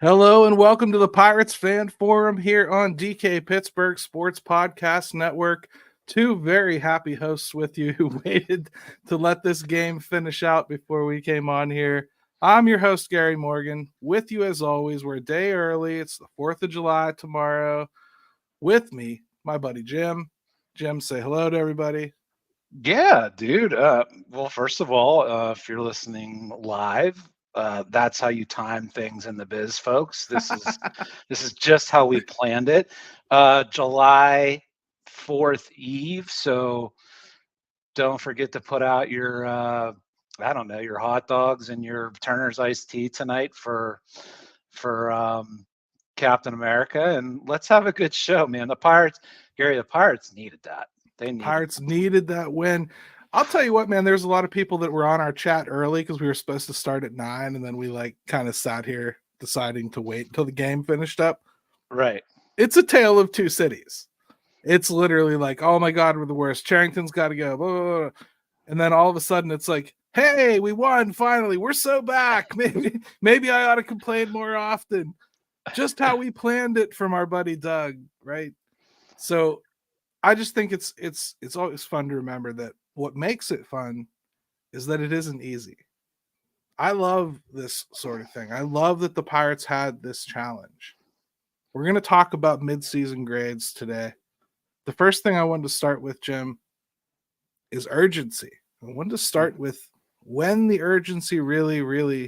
Hello and welcome to the Pirates Fan Forum here on DK Pittsburgh Sports Podcast Network. Two very happy hosts with you who waited to let this game finish out before we came on here. I'm your host, Gary Morgan. With you as always, we're a day early. It's the 4th of July tomorrow. With me, my buddy Jim. Jim, say hello to everybody. Yeah, dude. Well, first of all, if you're listening live, that's how you time things in the biz, folks. This is just how we planned it. July 4th Eve, so don't forget to put out your your hot dogs and your Turner's iced tea tonight for Captain America, and let's have a good show, man. The Pirates needed that. Pirates needed that win. I'll tell you what, man, there's a lot of people that were on our chat early because we were supposed to start at 9, and then we kind of sat here deciding to wait until the game finished up. Right. It's a tale of two cities. It's literally like, oh my God, we're the worst. Charrington's got to go. Blah, blah, blah. And then all of a sudden it's like, hey, we won finally. We're so back. Maybe I ought to complain more often. Just how we planned it from our buddy Doug, right? So I just think it's always fun to remember that what makes it fun is that it isn't easy. I love this sort of thing. I love that the Pirates had this challenge. We're going to talk about midseason grades today. The first thing I wanted to start with, Jim, is urgency. I wanted to start with when the urgency really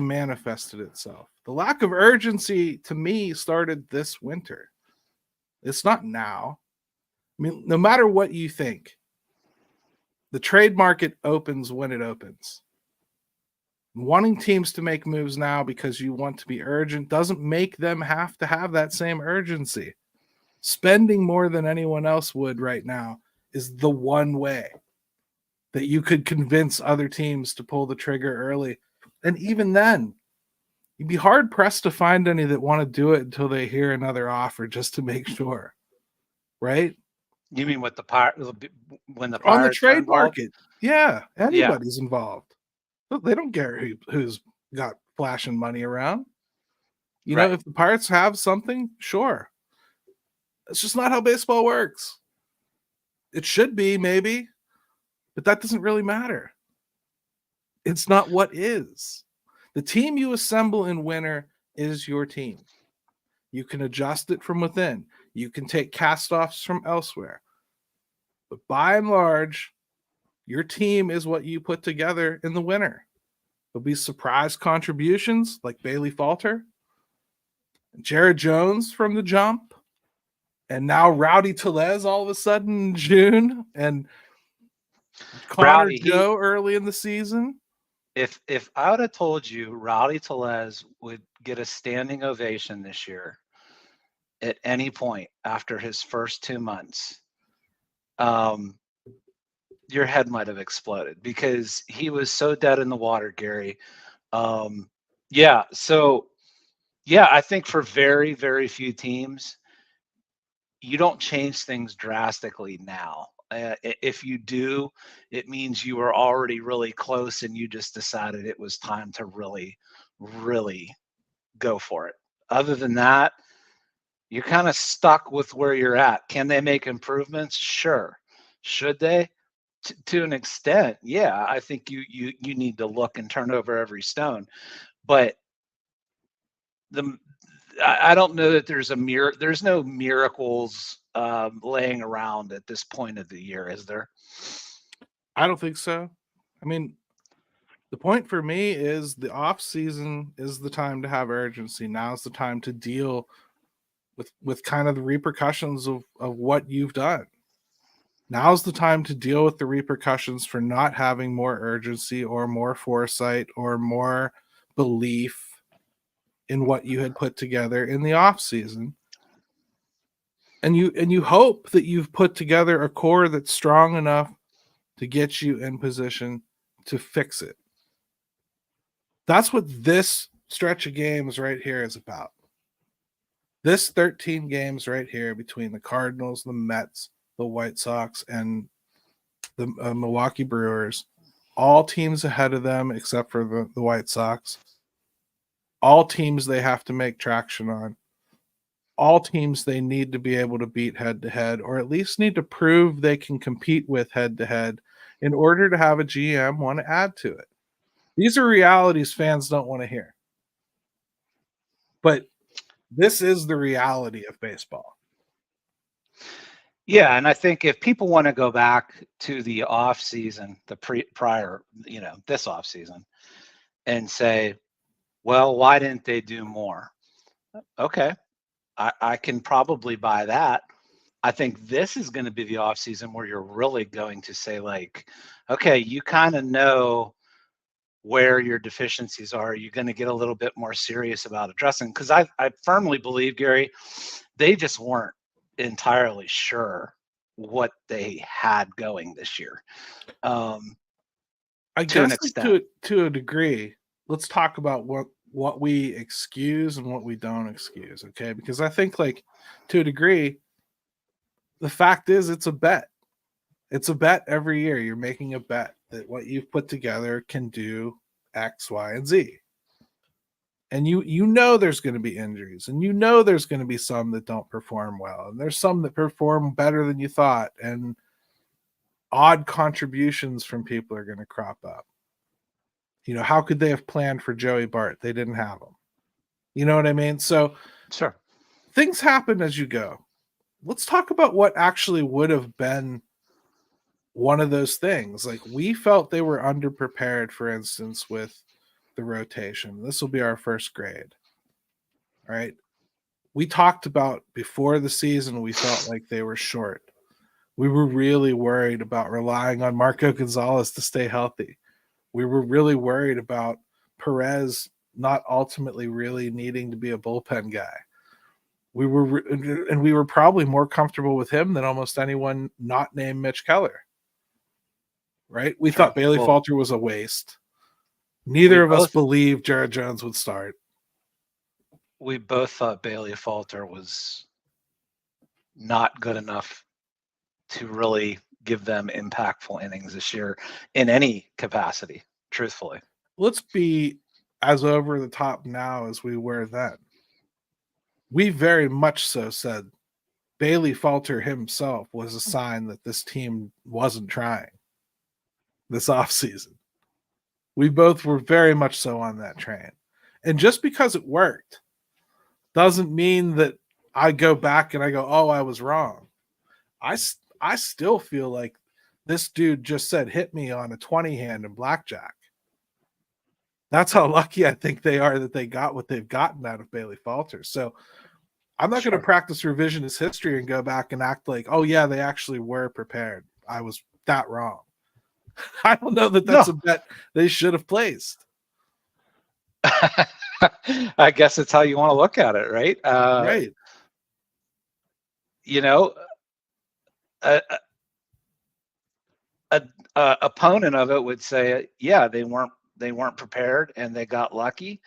manifested itself. The lack of urgency to me started this winter. It's not now. I mean, no matter what you think, the trade market opens when it opens. Wanting teams to make moves now because you want to be urgent doesn't make them have to have that same urgency. Spending more than anyone else would right now is the one way that you could convince other teams to pull the trigger early. And even then, you'd be hard-pressed to find any that want to do it until they hear another offer just to make sure, right? You mean with the Pirates when the Pirates on the trade market? Yeah, anybody's involved. They don't care who's got flashing money around. You know, if the Pirates have something, sure. It's just not how baseball works. It should be, maybe, but that doesn't really matter. It's not what is. The team you assemble in winter is your team. You can adjust it from within. You can take cast-offs from elsewhere. But by and large, your team is what you put together in the winter. There'll be surprise contributions like Bailey Falter, Jared Jones from the jump, and now Rowdy Tellez all of a sudden in June, and Connor Joe early in the season. If I would have told you Rowdy Tellez would get a standing ovation this year at any point after his first 2 months, your head might have exploded because he was so dead in the water, Gary. I think for very, very few teams, you don't change things drastically now. If you do, it means you were already really close and you just decided it was time to really, really go for it. Other than that, you're kind of stuck with where you're at. Can they make improvements? Sure. Should they? To an extent, yeah. I think you need to look and turn over every stone. But I don't know that there's no miracles laying around at this point of the year, is there? I don't think so. I mean, the point for me is the off season is the time to have urgency. Now's the time to deal with kind of the repercussions of what you've done. Now's the time to deal with the repercussions for not having more urgency or more foresight or more belief in what you had put together in the off season. And you hope that you've put together a core that's strong enough to get you in position to fix it. That's what this stretch of games right here is about. This 13 games right here between the Cardinals, the Mets, the White Sox, and the Milwaukee Brewers, all teams ahead of them except for the White Sox, all teams they have to make traction on, all teams they need to be able to beat head-to-head, or at least need to prove they can compete with head-to-head in order to have a GM want to add to it. These are realities fans don't want to hear. But this is the reality of baseball. Yeah, and I think if people want to go back to the off season, the prior, this off season, and say, well, why didn't they do more? Okay, I can probably buy that. I think this is going to be the off season where you're really going to say, like, okay, you kind of know where your deficiencies are. You're going to get a little bit more serious about addressing, because I firmly believe, Gary, they just weren't entirely sure what they had going this year. I guess to a degree, let's talk about what we excuse and what we don't excuse, okay? Because I think, like, to a degree, the fact is it's a bet. It's a bet every year. You're making a bet that what you've put together can do X, Y, and Z. And you know there's going to be injuries, and you know there's going to be some that don't perform well, and there's some that perform better than you thought, and odd contributions from people are going to crop up. How could they have planned for Joey Bart? They didn't have him. You know what I mean? So sure, things happen as you go. Let's talk about what actually would have been one of those things. Like, we felt they were underprepared, for instance, with the rotation. This will be our first grade. All right. We talked about before the season, we felt like they were short. We were really worried about relying on Marco Gonzalez to stay healthy. We were really worried about Perez not ultimately really needing to be a bullpen guy. We were probably more comfortable with him than almost anyone not named Mitch Keller. Right? We thought Bailey Falter was a waste. Neither of us believed Jared Jones would start. We both thought Bailey Falter was not good enough to really give them impactful innings this year in any capacity, truthfully. Let's be as over the top now as we were then. We very much so said Bailey Falter himself was a sign that this team wasn't trying this offseason. We both were very much so on that train. And just because it worked doesn't mean that I go back and I go, oh, I was wrong. I still feel like this dude just said, hit me on a 20 hand in blackjack. That's how lucky I think they are that they got what they've gotten out of Bailey Falter. So I'm not going to practice revisionist history and go back and act like, oh, yeah, they actually were prepared. I was that wrong. I don't know that that's a bet they should have placed. I guess it's how you want to look at it, right? Right. An opponent of it would say, yeah, they weren't prepared and they got lucky.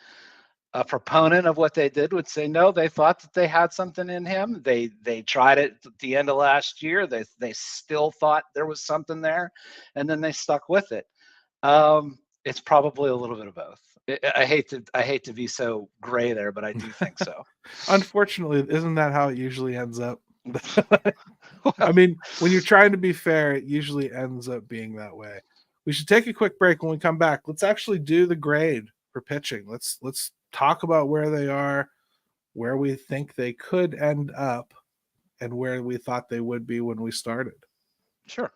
A proponent of what they did would say, no, they thought that they had something in him. They tried it at the end of last year. They still thought there was something there, and then they stuck with it. It's probably a little bit of both. I hate to be so gray there, but I do think so. Unfortunately, isn't that how it usually ends up? I mean, when you're trying to be fair, it usually ends up being that way. We should take a quick break. When we come back, let's actually do the grade for pitching. Let's talk about where they are, where we think they could end up, and where we thought they would be when we started. Sure.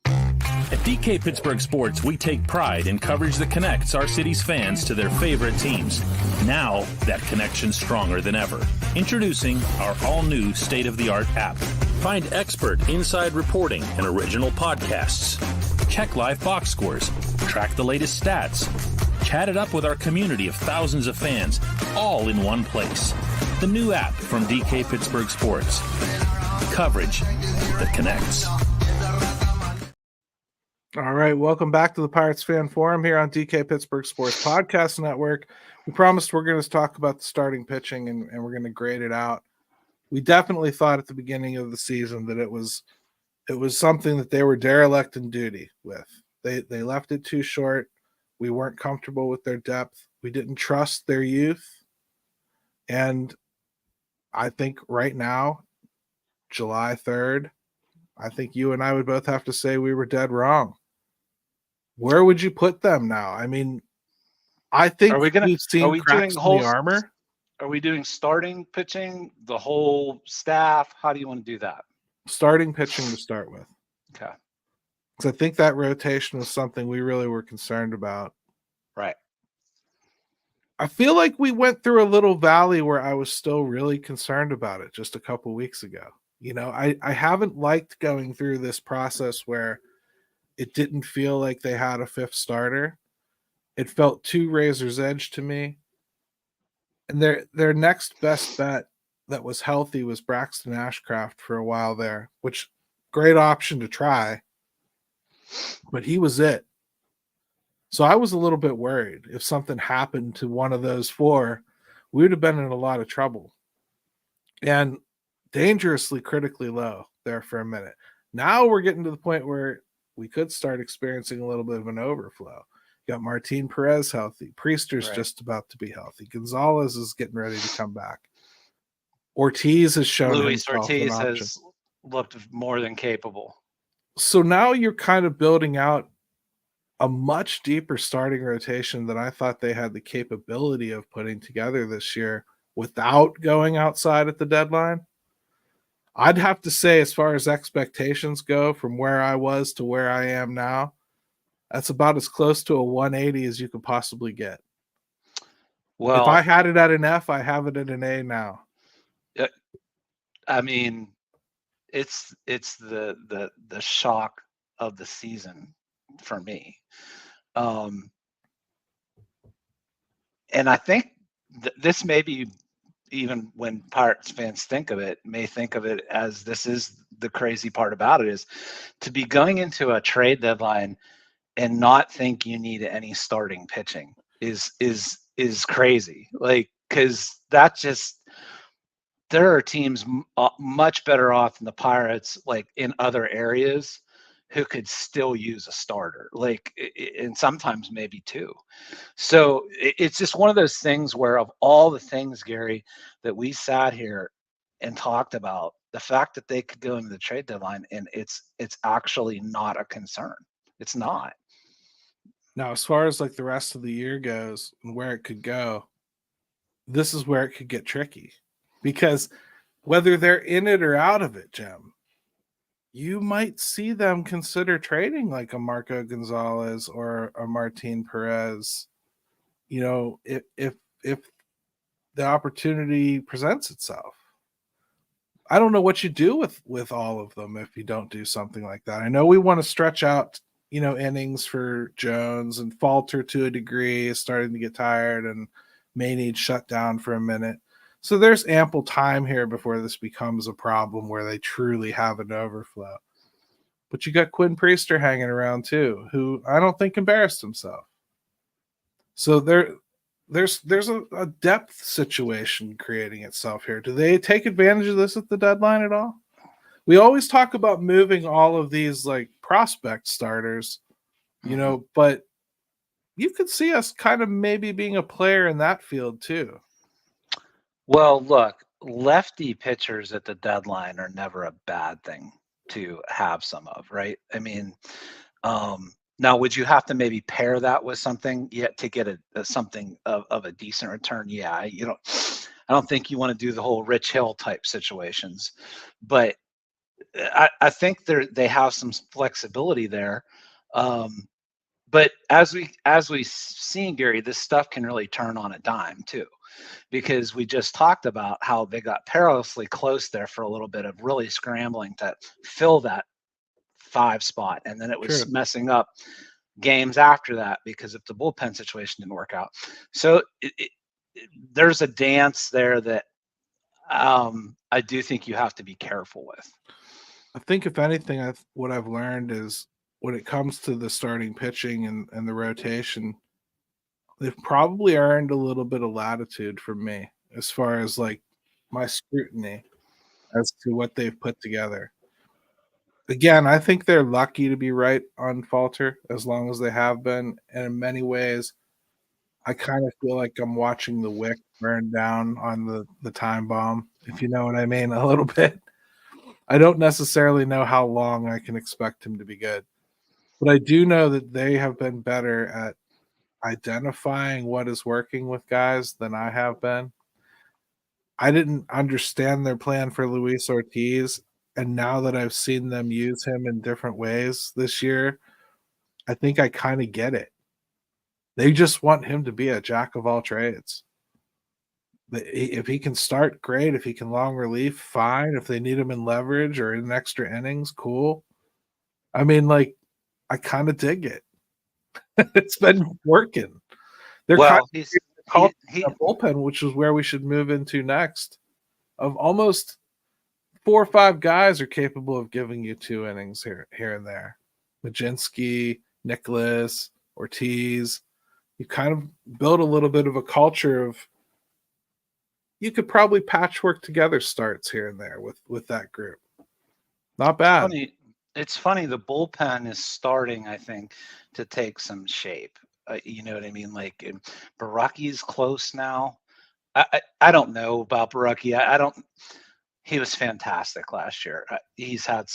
At DK Pittsburgh Sports, we take pride in coverage that connects our city's fans to their favorite teams. Now, that connection's stronger than ever. Introducing our all-new state-of-the-art app. Find expert inside reporting and original podcasts. Check live box scores. Track the latest stats. Chat it up with our community of thousands of fans, all in one place. The new app from DK Pittsburgh Sports. Coverage that connects. All right, welcome back to the Pirates Fan Forum here on DK Pittsburgh Sports Podcast Network. We promised we're going to talk about the starting pitching and we're going to grade it out. We definitely thought at the beginning of the season that it was something that they were derelict in duty with. They left it too short. We weren't comfortable with their depth. We didn't trust their youth. And I think right now, July 3rd, I think you and I would both have to say we were dead wrong. Where would you put them now? I mean, I think we've seen cracks in the armor. Are we doing starting pitching, the whole staff? How do you want to do that? Starting pitching to start with. Okay. Because I think that rotation was something we really were concerned about. Right. I feel like we went through a little valley where I was still really concerned about it just a couple weeks ago. You know, I haven't liked going through this process where it didn't feel like they had a fifth starter. It felt too razor's edge to me. And their next best bet that was healthy was Braxton Ashcraft for a while there, which great option to try. But he was it. So I was a little bit worried if something happened to one of those four, we would have been in a lot of trouble. And dangerously critically low there for a minute. Now we're getting to the point where we could start experiencing a little bit of an overflow. You got Martin Perez healthy. Priester's just about to be healthy. Gonzalez is getting ready to come back. Ortiz has shown Luis Ortiz has looked more than capable. So now you're kind of building out a much deeper starting rotation than I thought they had the capability of putting together this year without going outside at the deadline. I'd have to say, as far as expectations go, from where I was to where I am now, that's about as close to a 180 as you could possibly get. Well, if I had it at an F, I have it at an A now. I mean, it's the shock of the season for me. And I think this may be, even when Pirates fans think of it, may think of it as, this is the crazy part about it, is to be going into a trade deadline and not think you need any starting pitching is crazy. Like, because that just, there are teams much better off than the Pirates, like in other areas, who could still use a starter, like, and sometimes maybe two. So it's just one of those things where, of all the things, Gary, that we sat here and talked about, the fact that they could go into the trade deadline and it's actually not a concern. It's not. Now, as far as like the rest of the year goes and where it could go, this is where it could get tricky, because whether they're in it or out of it, Jim, you might see them consider trading like a Marco Gonzalez or a Martin Perez, you know, if the opportunity presents itself. I don't know what you do with all of them if you don't do something like that. I know we want to stretch out, you know, innings for Jones and falter to a degree, is starting to get tired and may need shut down for a minute. So there's ample time here before this becomes a problem where they truly have an overflow. But you got Quinn Priester hanging around too, who I don't think embarrassed himself. So there's a depth situation creating itself here. Do they take advantage of this at the deadline at all? We always talk about moving all of these like prospect starters, you know, but you could see us kind of maybe being a player in that field too. Well, look, lefty pitchers at the deadline are never a bad thing to have some of, right? I mean, now, would you have to maybe pair that with something yet to get something of a decent return? Yeah, I don't think you want to do the whole Rich Hill type situations, but I think they have some flexibility there. But as we've seen, Gary, this stuff can really turn on a dime too, because we just talked about how they got perilously close there for a little bit of really scrambling to fill that 5 spot, and then it was messing up games after that because of the bullpen situation didn't work out. So there's a dance there that I do think you have to be careful with. I think if anything, what I've learned is when it comes to the starting pitching and the rotation, they've probably earned a little bit of latitude from me as far as like my scrutiny as to what they've put together. Again, I think they're lucky to be right on Falter as long as they have been. And in many ways, I kind of feel like I'm watching the wick burn down on the time bomb, if you know what I mean, a little bit. I don't necessarily know how long I can expect him to be good, but I do know that they have been better at identifying what is working with guys than I have been. I didn't understand their plan for Luis Ortiz, and now that I've seen them use him in different ways this year, I think I kind of get it. They just want him to be a jack of all trades. If he can start, great. If he can long relief, fine. If they need him in leverage or in extra innings, cool. I mean, like, I kind of dig it. It's been working. They're kind of called a bullpen, which is where we should move into next. Of almost 4 or 5 guys are capable of giving you 2 innings here and there. Majinski, Nicholas, Ortiz. You kind of build a little bit of a culture of you could probably patchwork together starts here and there with that group. Not bad. It's funny. The bullpen is starting, I think, to take some shape. You know what I mean? Like Baraki's close now. I don't know about Baraki. I don't. He was fantastic last year. He's had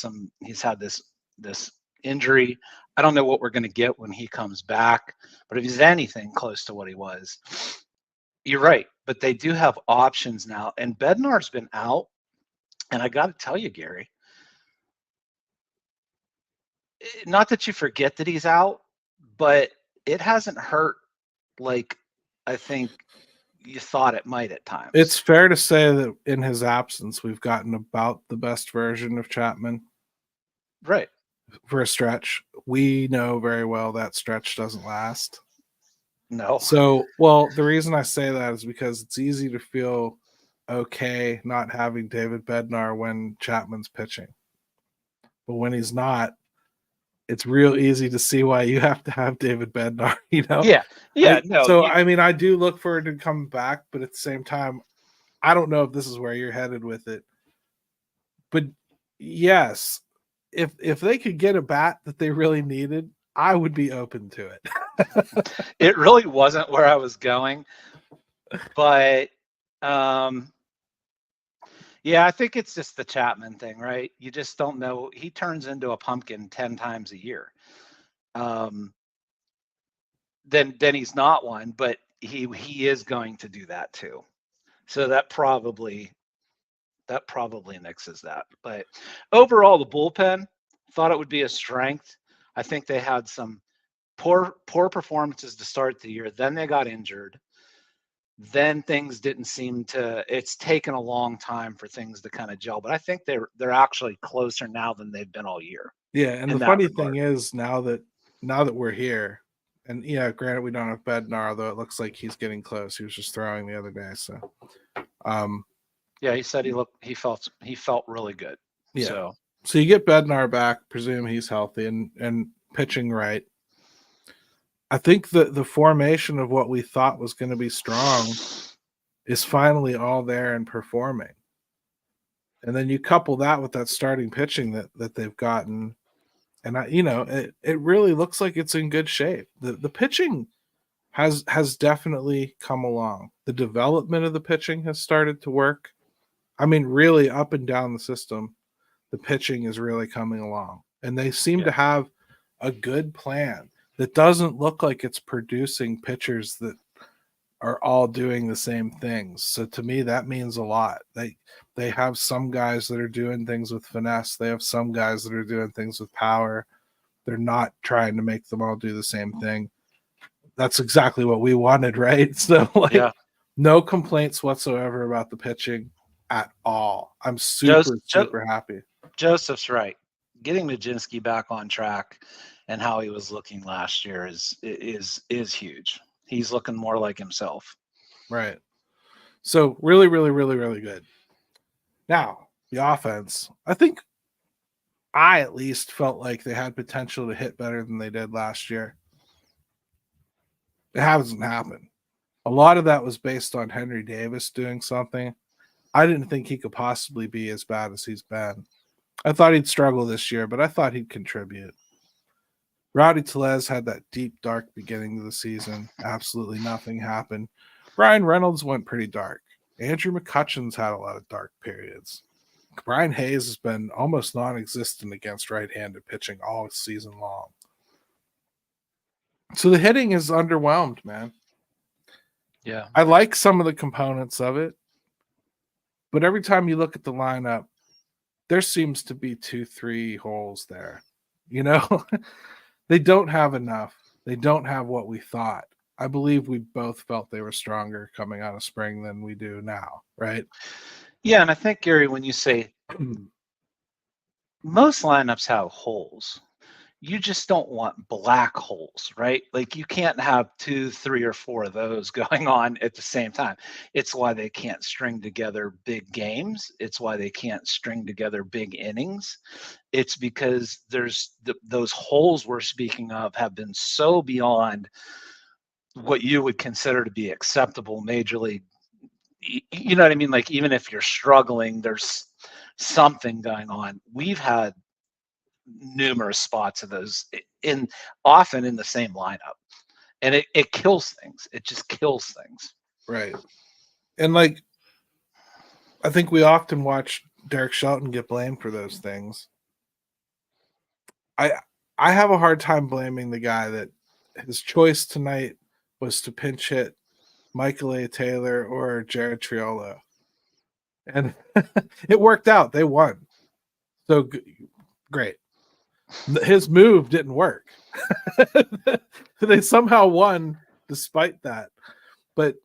this injury. I don't know what we're going to get when he comes back, but if he's anything close to what he was, you're right. But they do have options now, and Bednar's been out. And I got to tell you, Gary, not that you forget that he's out, but it hasn't hurt like I think you thought it might at times. It's fair to say that in his absence, we've gotten about the best version of Chapman. Right. For a stretch. We know very well that stretch doesn't last. No. So, well, the reason I say that is because it's easy to feel okay not having David Bednar when Chapman's pitching. But when he's not, it's real easy to see why you have to have David Bednar, you know? Yeah. I mean, I do look forward to coming back, but at the same time, I don't know if this is where you're headed with it. But yes, if they could get a bat that they really needed, I would be open to it. It really wasn't where I was going, but yeah, I think it's just the Chapman thing, right? You just don't know. He turns into a pumpkin 10 times a year. Then he's not one, but he is going to do that too. So that probably nixes that. But overall, the bullpen thought it would be a strength. I think they had some poor performances to start the year. Then they got injured. Then things didn't seem to. It's taken a long time for things to kind of gel. But I think they're actually closer now than they've been all year. Yeah, and the funny thing is now that we're here, and yeah, granted we don't have Bednar, though it looks like he's getting close. He was just throwing the other day, so. Yeah, he said he felt really good. Yeah. So you get Bednar back, presume he's healthy and pitching right. I think the formation of what we thought was going to be strong is finally all there and performing. And then you couple that with that starting pitching that they've gotten, and it really looks like it's in good shape. The pitching has definitely come along. The development of the pitching has started to work. I mean, really up and down the system, the pitching is really coming along. And they seem to have a good plan that doesn't look like it's producing pitchers that are all doing the same things. So to me, that means a lot. They have some guys that are doing things with finesse. They have some guys that are doing things with power. They're not trying to make them all do the same thing. That's exactly what we wanted, right? So no complaints whatsoever about the pitching at all. I'm super happy. Joseph's right. Getting Majinski back on track and how he was looking last year is huge. He's looking more like himself. Right. So really, really, really, really good. Now, the offense. I think I at least felt like they had potential to hit better than they did last year. It hasn't happened. A lot of that was based on Henry Davis doing something. I didn't think he could possibly be as bad as he's been. I thought he'd struggle this year, but I thought he'd contribute. Rowdy Tellez had that deep, dark beginning of the season. Absolutely nothing happened. Brian Reynolds went pretty dark. Andrew McCutcheon's had a lot of dark periods. Brian Hayes has been almost non-existent against right-handed pitching all season long. So the hitting is underwhelmed, man. Yeah. I like some of the components of it, but every time you look at the lineup, there seems to be 2-3 holes there. You know, they don't have enough. They don't have what we thought. I believe we both felt they were stronger coming out of spring than we do now, right? Yeah, and I think, Gary, when you say most lineups have holes, you just don't want black holes, right? Like you can't have 2, 3, or 4 of those going on at the same time. It's why they can't string together big games. It's why they can't string together big innings. It's because there's those holes we're speaking of have been so beyond what you would consider to be acceptable major league. You know what I mean? Like even if you're struggling, there's something going on. We've had numerous spots of those often in the same lineup, and it kills things. It just kills things. Right. And like, I think we often watch Derek Shelton get blamed for those things. I have a hard time blaming the guy that his choice tonight was to pinch hit Michael A. Taylor or Jared Triolo. And it worked out. They won. So great. His move didn't work. They somehow won despite that. But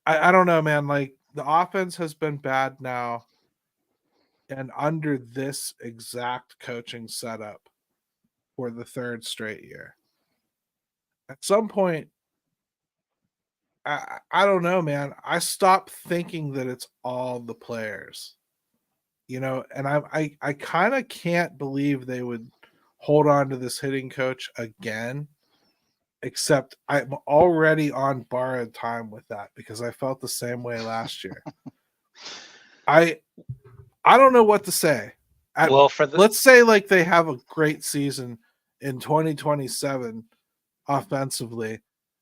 I don't know, man. Like the offense has been bad now. And under this exact coaching setup for the third straight year. At some point, I don't know, man. I stopped thinking that it's all the players, you know, and I kind of can't believe they would hold on to this hitting coach again, except I'm already on borrowed time with that because I felt the same way last year. I don't know what to say. Let's say like they have a great season in 2027 offensively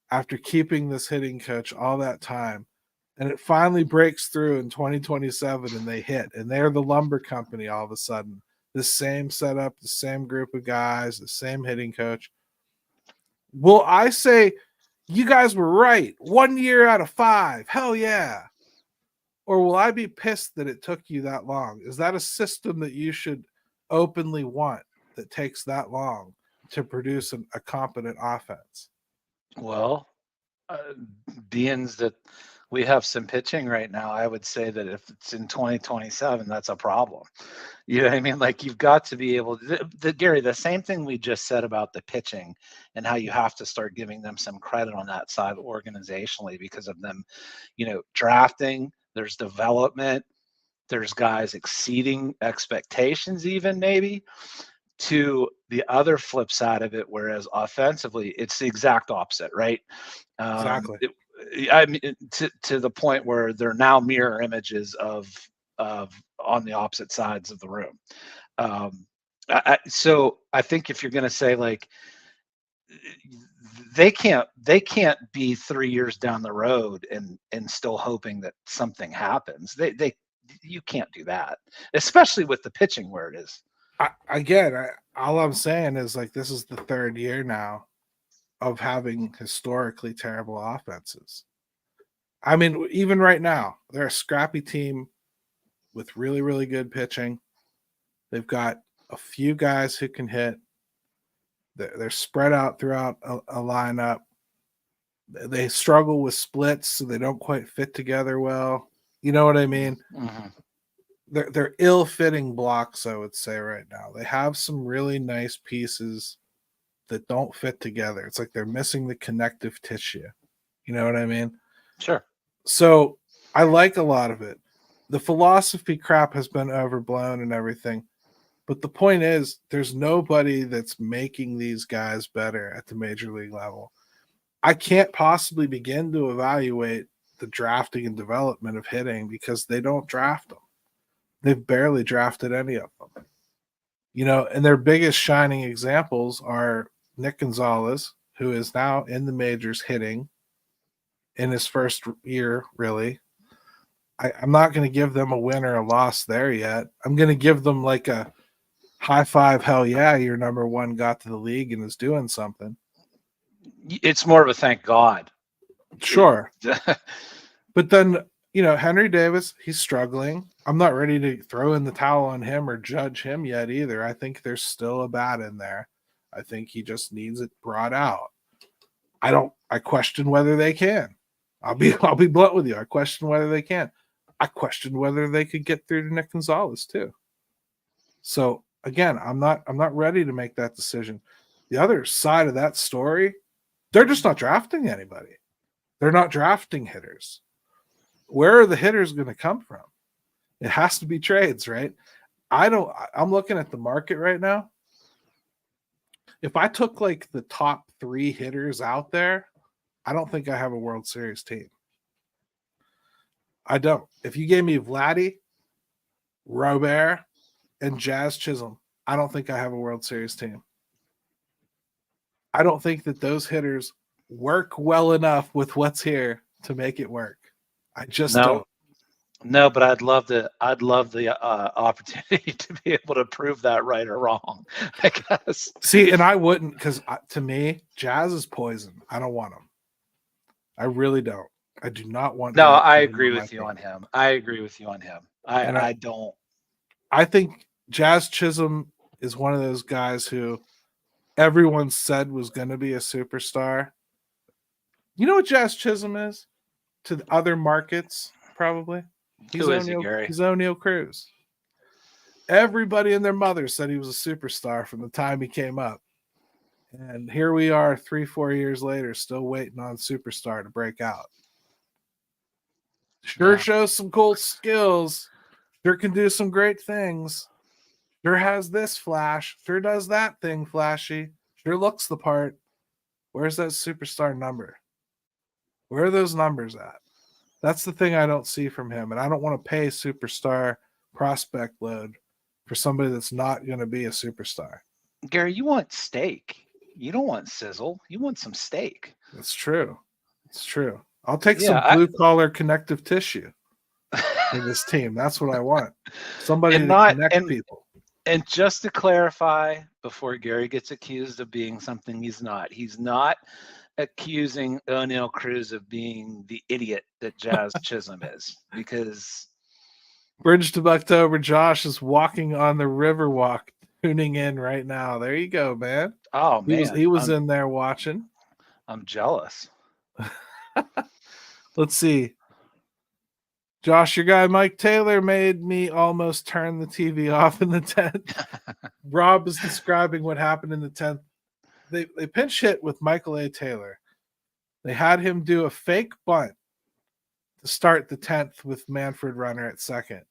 after keeping this hitting coach all that time, and it finally breaks through in 2027 and they hit, and they're the lumber company all of a sudden. The same setup, the same group of guys, the same hitting coach. Will I say, you guys were right, 1 year out of 5, hell yeah? Or will I be pissed that it took you that long? Is that a system that you should openly want that takes that long to produce a competent offense? Well, being that we have some pitching right now, I would say that if it's in 2027, that's a problem. You know what I mean? Like you've got to be able to, Gary, the same thing we just said about the pitching and how you have to start giving them some credit on that side organizationally because of them, you know, drafting, there's development, there's guys exceeding expectations even maybe, to the other flip side of it, whereas offensively, it's the exact opposite, right? Exactly. I mean, to the point where they're now mirror images of on the opposite sides of the room. So I think if you're going to say like they can't be 3 years down the road and still hoping that something happens. They you can't do that, especially with the pitching where it is. All I'm saying is like this is the third year now of having historically terrible offenses. I mean, even right now, they're a scrappy team with really, really good pitching. They've got a few guys who can hit. They're spread out throughout a lineup. They struggle with splits, so they don't quite fit together well. You know what I mean? Mm-hmm. They're ill-fitting blocks, I would say, right now. They have some really nice pieces that don't fit together. It's like they're missing the connective tissue. You know what I mean? Sure. So I like a lot of it. The philosophy crap has been overblown and everything. But the point is, there's nobody that's making these guys better at the major league level. I can't possibly begin to evaluate the drafting and development of hitting because they don't draft them. They've barely drafted any of them. And their biggest shining examples are Nick Gonzalez, who is now in the majors hitting in his first year, really. I'm not going to give them a win or a loss there yet. I'm going to give them like a high five, hell yeah, your number one got to the league and is doing something. It's more of a thank God. Sure. But then, Henry Davis, he's struggling. I'm not ready to throw in the towel on him or judge him yet either. I think there's still a bat in there. I think he just needs it brought out. I question whether they can. I'll be blunt with you. I question whether they can. I question whether they could get through to Nick Gonzalez too. So again, I'm not ready to make that decision. The other side of that story, they're just not drafting anybody. They're not drafting hitters. Where are the hitters going to come from? It has to be trades, right? I'm looking at the market right now. If I took like the top 3 hitters out there, I don't think I have a World Series team. I don't. If you gave me Vladdy, Robert, and Jazz Chisholm, I don't think I have a World Series team. I don't think that those hitters work well enough with what's here to make it work. I just don't. No, but I'd love the opportunity to be able to prove that right or wrong, I guess. See, and I wouldn't, because to me, Jazz is poison. I don't want him. I really don't. I do not want. No, I agree with you on him. I don't. I think Jazz Chisholm is one of those guys who everyone said was going to be a superstar. You know what Jazz Chisholm is to the other markets? Probably. Who is he, Gary? He's O'Neal Cruz. Everybody and their mother said he was a superstar from the time he came up. And here we are 3-4 years later, still waiting on superstar to break out. Sure shows some cool skills. Sure can do some great things. Sure has this flash. Sure does that thing flashy. Sure looks the part. Where's that superstar number? Where are those numbers at? That's the thing I don't see from him. And I don't want to pay superstar prospect load for somebody that's not going to be a superstar. Gary, you want steak. You don't want sizzle. You want some steak. That's true. It's true. I'll take some blue-collar connective tissue in this team. That's what I want. Somebody to connect people. And just to clarify, before Gary gets accused of being something he's not accusing O'Neal Cruz of being the idiot that Jazz Chisholm is, because Bridge to Bucktober Josh is walking on the Riverwalk, tuning in right now. There you go, man. Oh man, he was in there watching. I'm jealous. Let's see. Josh, your guy Mike Taylor made me almost turn the TV off in the 10th. Rob is describing what happened in the 10th. They pinch hit with Michael A. Taylor. They had him do a fake bunt to start the 10th with Manfred runner at second.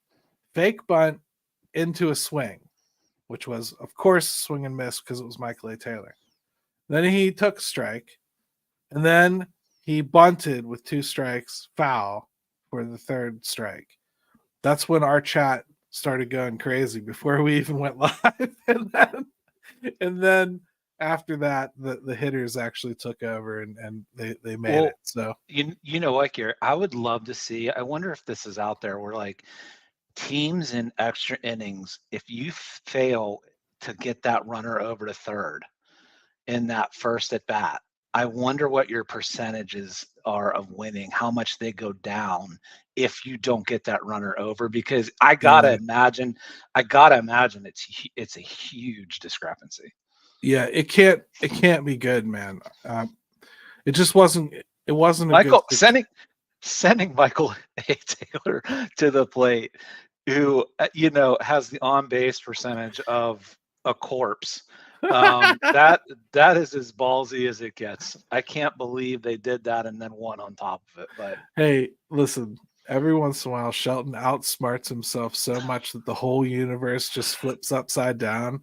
Fake bunt into a swing, which was, of course, swing and miss because it was Michael A. Taylor. Then he took a strike, and then he bunted with 2 strikes, foul for the 3rd strike. That's when our chat started going crazy before we even went live. And then after that, the hitters actually took over and they made it. So you know what, Gary? I would love to see. I wonder if this is out there where like teams in extra innings, if you fail to get that runner over to 3rd in that first at bat, I wonder what your percentages are of winning, how much they go down if you don't get that runner over, because I gotta imagine it's a huge discrepancy. Yeah, it can't be good, man. It just wasn't. It wasn't. Michael sending Michael A. Taylor to the plate, who has the on base percentage of a corpse. That is as ballsy as it gets. I can't believe they did that and then won on top of it. But hey, listen, Every once in a while, Shelton outsmarts himself so much that the whole universe just flips upside down,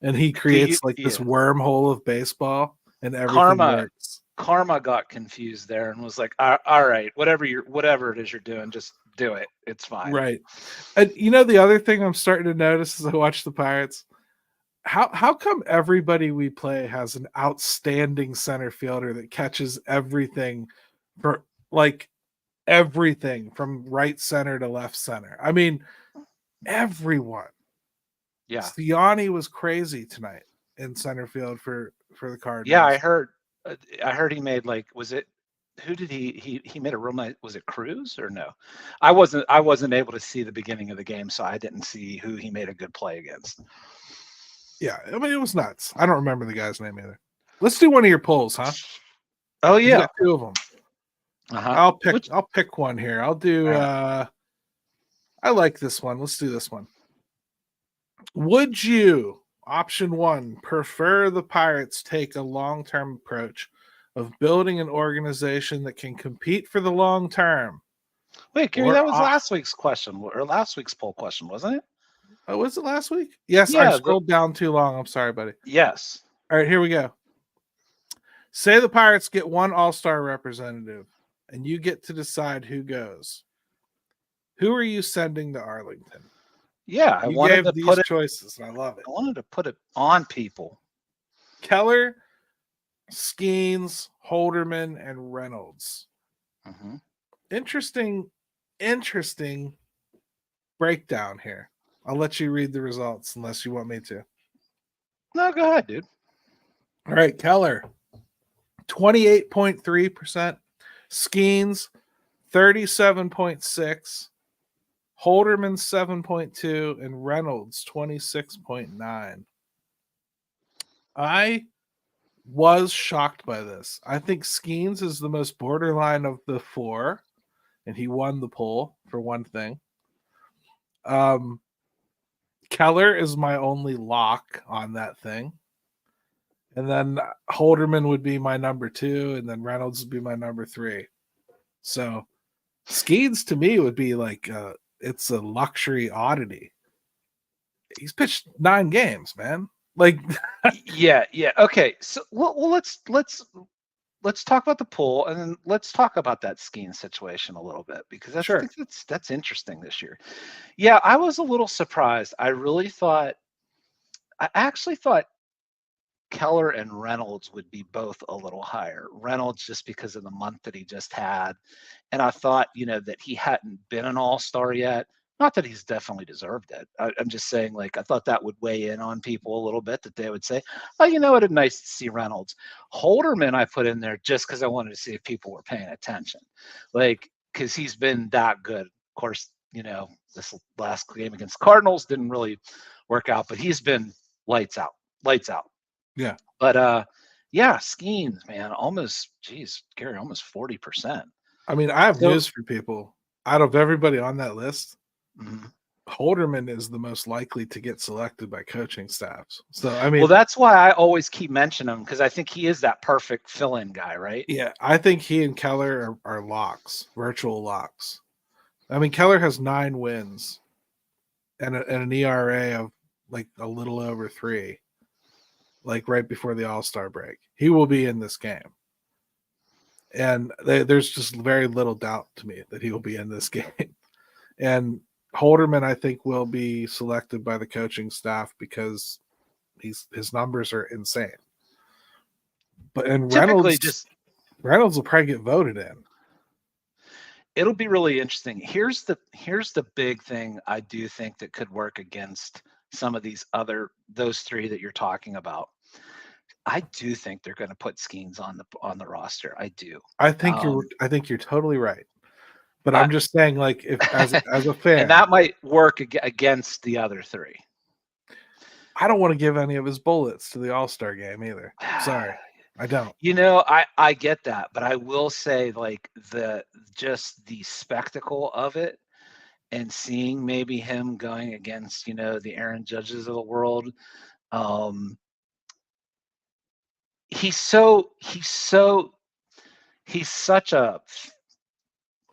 and he creates like this wormhole of baseball, and everything works. Karma got confused there and was like, all right, whatever it is you're doing, just do it. It's fine. Right. And the other thing I'm starting to notice as I watch the Pirates, how come everybody we play has an outstanding center fielder that catches everything for like everything from right center to left center? I mean, everyone. Yeah. Stiani was crazy tonight in center field for the Cardinals. Yeah, I heard he made who did he made a real nice, was it Cruz or no? I wasn't able to see the beginning of the game, so I didn't see who he made a good play against. Yeah, I mean, it was nuts. I don't remember the guy's name either. Let's do one of your polls, huh? Oh yeah, you got 2 of them. I'll pick one here. I'll do. I like this one. Let's do this one. Would you, option 1, prefer the Pirates take a long-term approach of building an organization that can compete for the long term? Wait, Gary, that was last week's question or last week's poll question, wasn't it? Oh, was it last week? Yes, yeah, I scrolled down too long. I'm sorry, buddy. Yes. All right, here we go. Say the Pirates get 1 all-star representative, and you get to decide who goes. Who are you sending to Arlington? Yeah, I wanted to put choices, and I love it. I wanted to put it on people. Keller, Skeens, Holderman, and Reynolds. Mm-hmm. Interesting breakdown here. I'll let you read the results unless you want me to. No, go ahead, dude. All right, Keller, 28.3%. Skeens, 37.6%. Holderman, 7.2%. And Reynolds, 26.9%. I was shocked by this. I think Skeens is the most borderline of the 4, and he won the poll for one thing. Keller is my only lock on that thing. And then Holderman would be my number 2, and then Reynolds would be my number 3. So Skeens to me would be like it's a luxury oddity. He's pitched 9 games, man. Like yeah. Okay, so well let's talk about the poll, and then let's talk about that skiing situation a little bit, because I think that's interesting this year. Yeah, I was a little surprised. I actually thought Keller and Reynolds would be both a little higher. Reynolds just because of the month that he just had, and I thought that he hadn't been an all-star yet. Not that he's definitely deserved it. I'm just saying, like, I thought that would weigh in on people a little bit, that they would say, oh, it's nice to see Reynolds. Holderman I put in there just because I wanted to see if people were paying attention. Like, because he's been that good. Of course, this last game against Cardinals didn't really work out, but he's been lights out. Yeah. But, yeah, Skeens, man, Gary, almost 40%. I mean, I have news for people. Out of everybody on that list, mm-hmm. Holderman is the most likely to get selected by coaching staffs. So, I mean, well, that's why I always keep mentioning him, because I think he is that perfect fill-in guy, right? Yeah, I think he and Keller are locks, virtual locks. I mean, Keller has 9 wins and an ERA of like a little over 3, like right before the All-Star break. He will be in this game. And there's just very little doubt to me that he will be in this game. And Holderman, I think, will be selected by the coaching staff because his numbers are insane. Reynolds will probably get voted in. It'll be really interesting. Here's the big thing I do think that could work against some of those 3 that you're talking about. I do think they're going to put Skeens on the roster. I do. I think you're totally right. But I'm just saying, like, if as a fan, and that might work against the other 3. I don't want to give any of his bullets to the All-Star game either. Sorry, I don't. I get that, but I will say, like, the spectacle of it, and seeing maybe him going against the Aaron Judges of the world. He's such a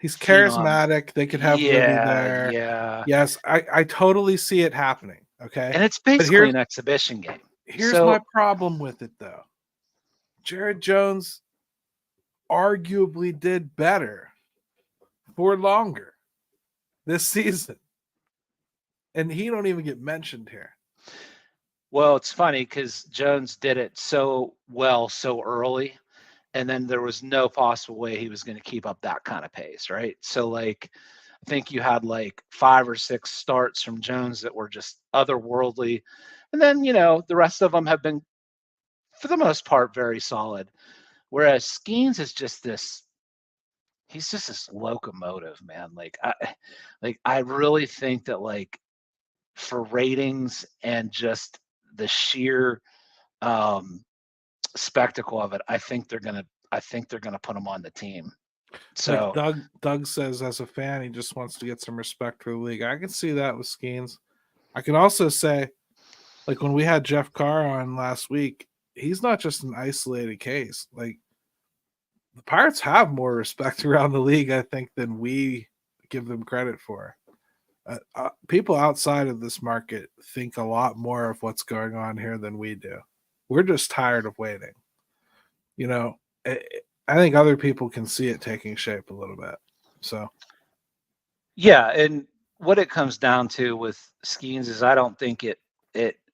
He's phenom. charismatic. They could have Libby there. Yeah. Yes, I totally see it happening. Okay. And it's basically an exhibition game. Here's my problem with it, though. Jared Jones arguably did better for longer this season. And he don't even get mentioned here. Well, it's funny because Jones did it so well so early, and then there was no possible way he was going to keep up that kind of pace, right? So, like, I think you had like 5 or 6 starts from Jones that were just otherworldly. And then, the rest of them have been, for the most part, very solid. Whereas Skeens is just he's just this locomotive, man. I really think that, like, for ratings and just the sheer spectacle of it, I think they're gonna put him on the team. So like Doug says, as a fan, he just wants to get some respect for the league. I can see that with Skeens. I can also say, like, when we had Jeff Carr on last week, he's not just an isolated case. Like, the Pirates have more respect around the league, I think, than we give them credit for. People outside of this market think a lot more of what's going on here than we do. We're just tired of waiting. I think other people can see it taking shape a little bit. So, yeah, and what it comes down to with Skeens is I don't think it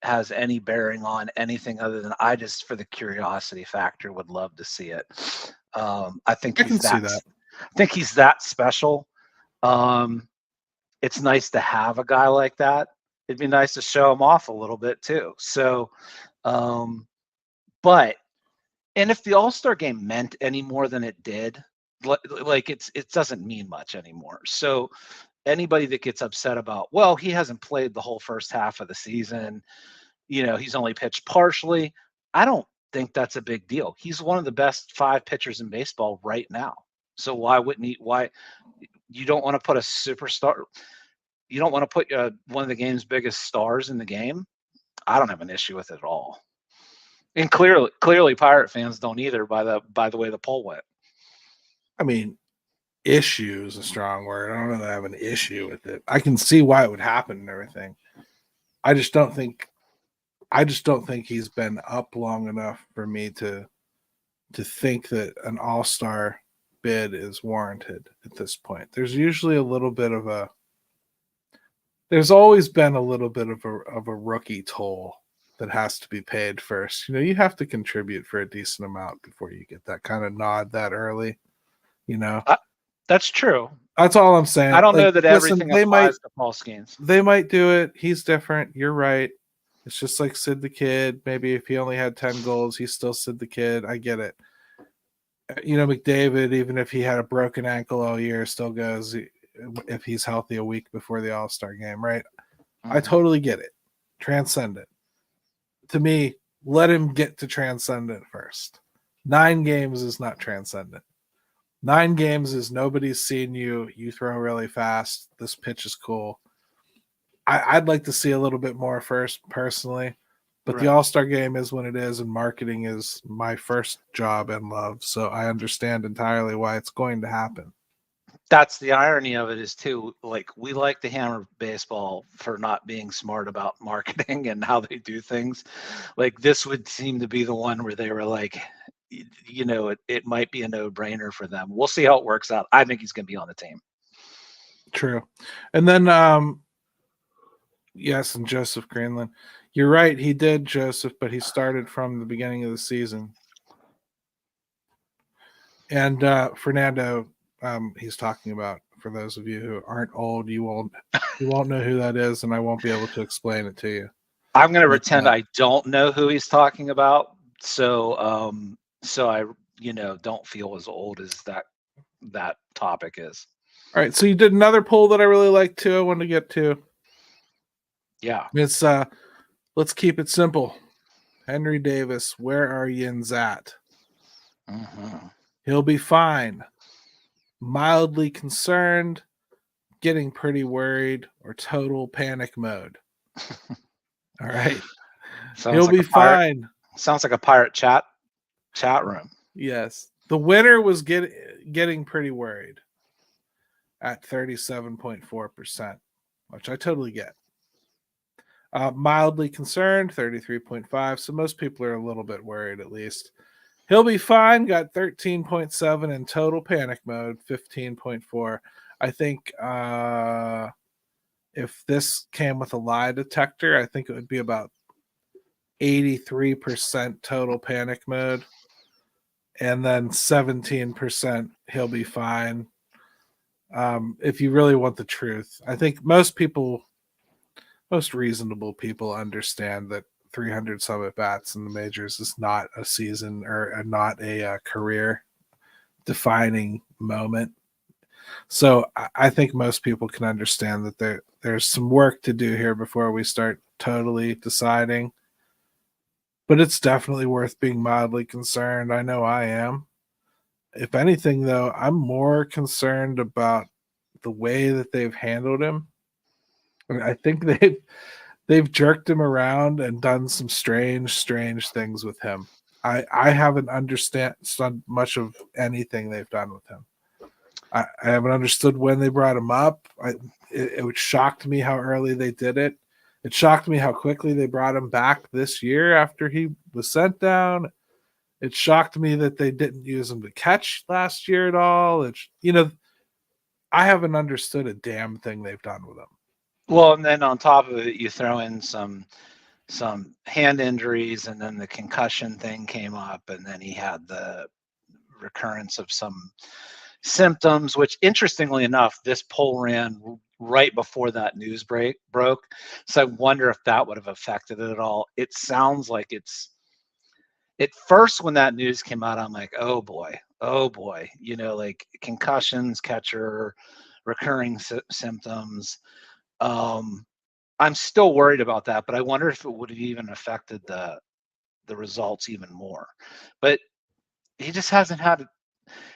has any bearing on anything other than I just, for the curiosity factor, would love to see it. I think he's that special. It's nice to have a guy like that. It'd be nice to show him off a little bit too. So, but if the All-Star game meant any more than it did, like it doesn't mean much anymore. So anybody that gets upset about, well, he hasn't played the whole first half of the season, he's only pitched partially, I don't think that's a big deal. He's one of the best 5 pitchers in baseball right now. So why wouldn't he? Why you don't want to put a superstar? You don't want to put one of the game's biggest stars in the game? I don't have an issue with it at all. And clearly, Pirate fans don't either. By the way the poll went. I mean, issue is a strong word. I don't know that I have an issue with it. I can see why it would happen and everything. I just don't think he's been up long enough for me to think that an all-star bid is warranted at this point. There's always been a little bit of a rookie toll that has to be paid first. You have to contribute for a decent amount before you get that kind of nod that early. That's true. That's all I'm saying. I don't know that everything applies to Paul Skeens. They might do it. He's different. You're right. It's just like Sid the Kid. Maybe if he only had 10 goals, he's still Sid the Kid. I get it. McDavid, even if he had a broken ankle all year, still goes if he's healthy a week before the All-Star game, right? Mm-hmm. I totally get it. Transcendent. To me, let him get to transcendent first. 9 games is not transcendent. 9 games is nobody's seen you. You throw really fast. This pitch is cool. I'd like to see a little bit more first, personally. But right. The All-Star game is when it is, and marketing is my first job and love. So I understand entirely why it's going to happen. That's the irony of it is, too, like, we like to hammer baseball for not being smart about marketing and how they do things. Like, this would seem to be the one where they were like, it might be a no-brainer for them. We'll see how it works out. I think he's going to be on the team. True. And then, yes, and Joseph Greenland. You're right, he did, Joseph, but he started from the beginning of the season. And Fernando, he's talking about, for those of you who aren't old, you won't know who that is, and I won't be able to explain it to you. I'm going to pretend I don't know who he's talking about, so I don't feel as old as that topic is. All right, so you did another poll that I really like too. I want to get to. Yeah, it's let's keep it simple. Henry Davis, where are Yins at? Mm-hmm. He'll be fine. Mildly concerned, getting pretty worried, or total panic mode. All right. He'll be fine. Sounds like a pirate chat room. Yes. The winner was getting pretty worried. at 37.4%, which I totally get. Mildly concerned, 33.5. So most people are a little bit worried, at least. He'll be fine. Got 13.7 in total panic mode, 15.4. I think if this came with a lie detector, I think it would be about 83% total panic mode, and then 17% he'll be fine. If you really want the truth, I think most reasonable people understand that 300 some at bats in the majors is not a season or not a career defining moment. So I think most people can understand that there's some work to do here before we start totally deciding. But it's definitely worth being mildly concerned. I know I am. If anything, though, I'm more concerned about the way that they've handled him. I mean, I think they've jerked him around and done some strange things with him. I haven't understood much of anything they've done with him. I haven't understood when they brought him up. It shocked me how early they did it. It shocked me how quickly they brought him back this year after he was sent down. It shocked me that they didn't use him to catch last year at all. I haven't understood a damn thing they've done with him. Well, and then on top of it, you throw in some hand injuries, and then the concussion thing came up, and then he had the recurrence of some symptoms, which interestingly enough, this poll ran right before that news broke. So I wonder if that would have affected it at all. It sounds like at first when that news came out, I'm like, oh boy, like concussions, catcher, recurring symptoms. I'm still worried about that, but I wonder if it would have even affected the results even more. But he just hasn't had.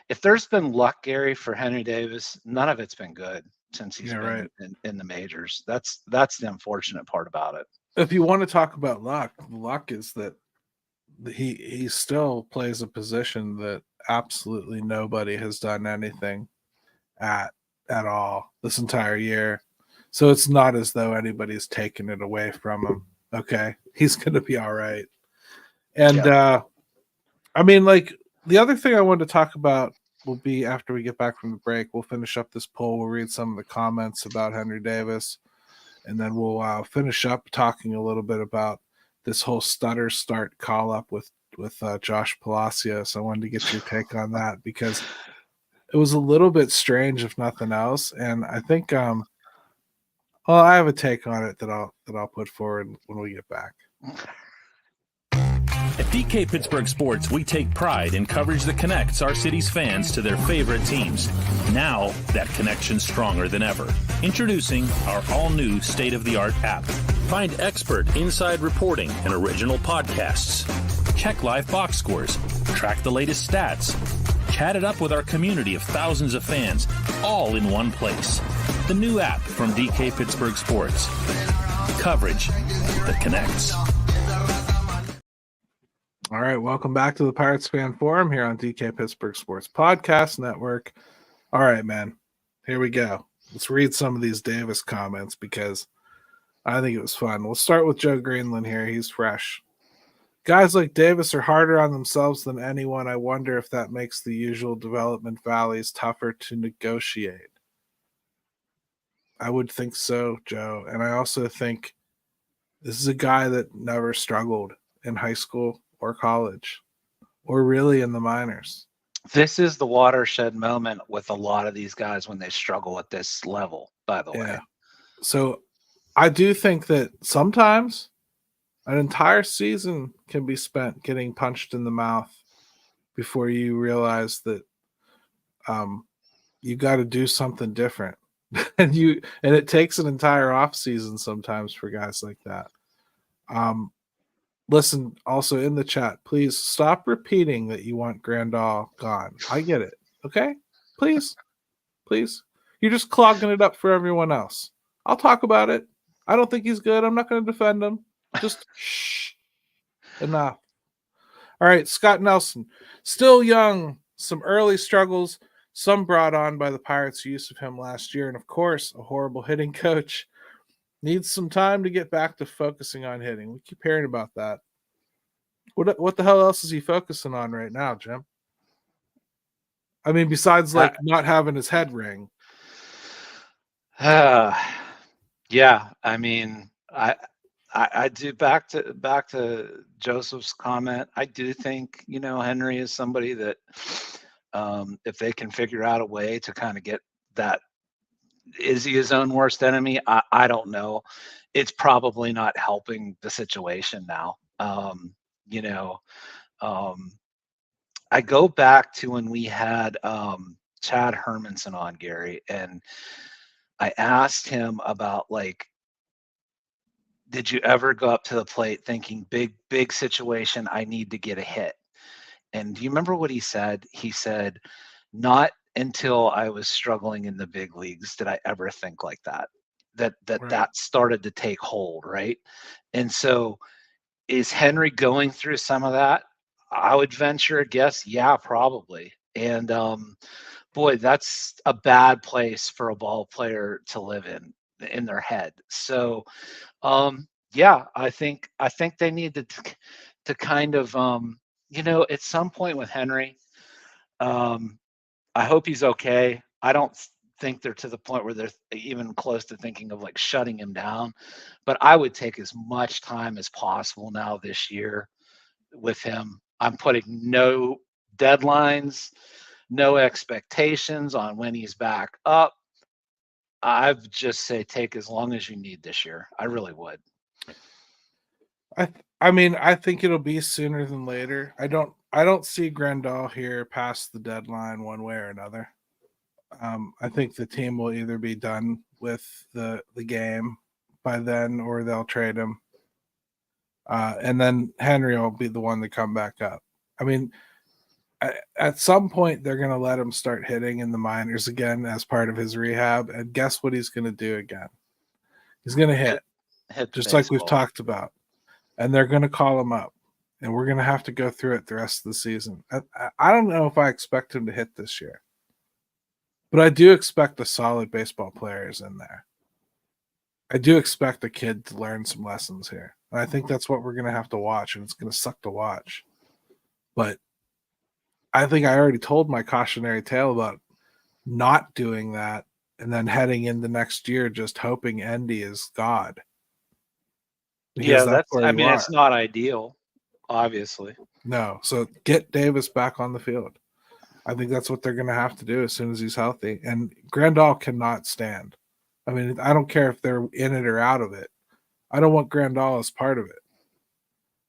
If there's been luck, Gary, for Henry Davis, none of it's been good since he's been in the majors. That's the unfortunate part about it. If you want to talk about luck is that he still plays a position that absolutely nobody has done anything at all this entire year. So it's not as though anybody's taken it away from him. Okay. He's going to be all right. And I mean, like, the other thing I wanted to talk about will be after we get back from the break. We'll finish up this poll. We'll read some of the comments about Henry Davis, and then we'll finish up talking a little bit about this whole stutter start call up with Josh Palacios. I wanted to get your take on that because it was a little bit strange, if nothing else. And I think, I have a take on it that I'll put forward when we get back. At DK Pittsburgh Sports, we take pride in coverage that connects our city's fans to their favorite teams. Now, that connection's stronger than ever. Introducing our all-new state-of-the-art app. Find expert inside reporting and original podcasts. Check live box scores. Track the latest stats. Chat it up with our community of thousands of fans, all in one place. The new app from DK Pittsburgh Sports. Coverage that connects. All right, welcome back to the Pirates Fan Forum here on DK Pittsburgh Sports Podcast Network. All right, man, here we go. Let's read some of these Davis comments because I think it was fun. We'll start with Joe Greenland here. He's fresh. Guys like Davis are harder on themselves than anyone. I wonder if that makes the usual development valleys tougher to negotiate. I would think so, Joe. And I also think this is a guy that never struggled in high school or college, or really in the minors. This is the watershed moment with a lot of these guys when they struggle at this level, by the way. So I do think that sometimes an entire season can be spent getting punched in the mouth before you realize that you got to do something different. and it takes an entire off season sometimes for guys like that. Listen, also in the chat, please stop repeating that you want Grandal gone. I get it. Okay? Please. You're just clogging it up for everyone else. I'll talk about it. I don't think he's good. I'm not going to defend him. Just shh. Enough. All right, Scott Nelson. Still young. Some early struggles. some brought on by the Pirates' use of him last year, and of course, a horrible hitting coach needs some time to get back to focusing on hitting. We keep hearing about that. What the hell else is he focusing on right now, Jim? I mean, besides like not having his head ring. Yeah, I mean, I do back to Joseph's comment. I do think, Henry is somebody that if they can figure out a way to kind of get that, is he his own worst enemy? I don't know. It's probably not helping the situation now. I go back to when we had Chad Hermanson on, Gary, and I asked him about, like, did you ever go up to the plate thinking big situation, I need to get a hit? And do you remember what he said? He said, not until I was struggling in the big leagues did I ever think like that. That started to take hold, right? And so is Henry going through some of that? I would venture a guess, yeah, probably. And boy, that's a bad place for a ball player to live in their head. So yeah, I think they need to kind of at some point with Henry, I hope he's okay. I don't think they're to the point where they're even close to thinking of like shutting him down, but I would take as much time as possible now this year with him. I'm putting no deadlines, no expectations on when he's back up. I'd just say take as long as you need this year. I really would. I mean, I think it'll be sooner than later. I don't see Grandal here past the deadline one way or another. I think the team will either be done with the game by then, or they'll trade him, and then Henry will be the one to come back up. I mean, at some point they're going to let him start hitting in the minors again as part of his rehab, and guess what he's going to do again? He's going to hit just like we've talked about, and they're going to call him up, and we're going to have to go through it the rest of the season. I don't know if I expect him to hit this year, but I do expect a solid baseball players in there. I do expect a kid to learn some lessons here, and I think that's what we're going to have to watch, and it's going to suck to watch. But I think I already told my cautionary tale about not doing that and then heading into next year just hoping Endy is God. Because it's not ideal, obviously. No, so get Davis back on the field. I think that's what they're going to have to do as soon as he's healthy. And Grandal cannot stand. I mean, I don't care if they're in it or out of it. I don't want Grandal as part of it.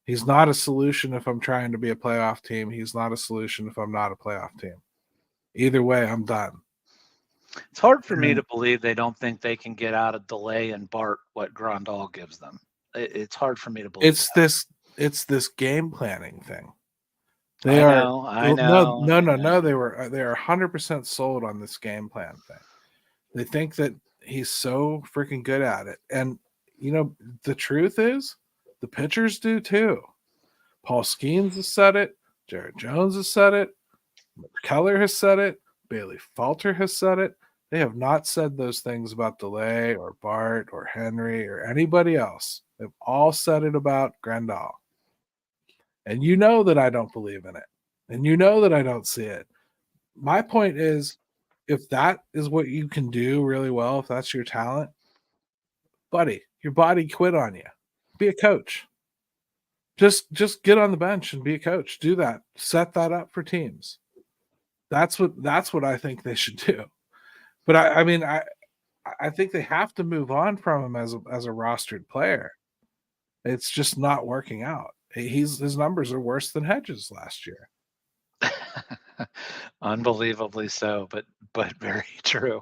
He's not a solution if I'm trying to be a playoff team. He's not a solution if I'm not a playoff team. Either way, I'm done. It's hard for me to believe they don't think they can get out of Delay and Bart what Grandal gives them. It's hard for me to believe. It's this game planning thing. I know. No. They are 100% sold on this game plan thing. They think that he's so freaking good at it. And the truth is, the pitchers do too. Paul Skeens has said it. Jared Jones has said it. Keller has said it. Bailey Falter has said it. They have not said those things about Delay or Bart or Henry or anybody else. They've all said it about Grandal. And you know that I don't believe in it. And you know that I don't see it. My point is, if that is what you can do really well, if that's your talent, buddy, your body quit on you. Be a coach. Just get on the bench and be a coach. Do that. Set that up for teams. That's what I think they should do. But I think they have to move on from him as a rostered player. It's just not working out. His numbers are worse than Hedges last year. Unbelievably so, but very true.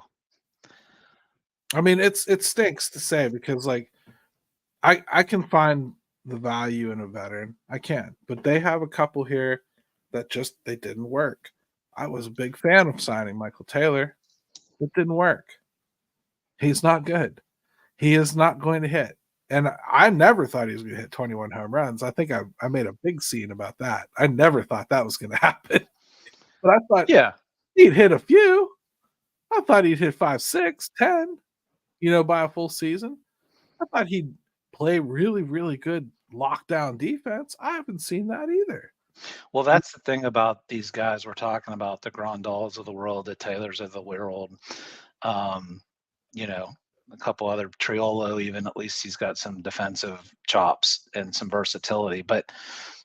I mean, it stinks to say, because like I can find the value in a veteran. I can, but they have a couple here that they didn't work. I was a big fan of signing Michael Taylor. It didn't work. He's not good. He is not going to hit. And I never thought he was going to hit 21 home runs. I think I made a big scene about that. I never thought that was going to happen. But I thought, He'd hit a few. I thought he'd hit 5, 6, 10, by a full season. I thought he'd play really, really good lockdown defense. I haven't seen that either. Well, that's the thing about these guys we're talking about, the Grandals of the world, the Taylors of the world. A couple other Triolo, even, at least he's got some defensive chops and some versatility. But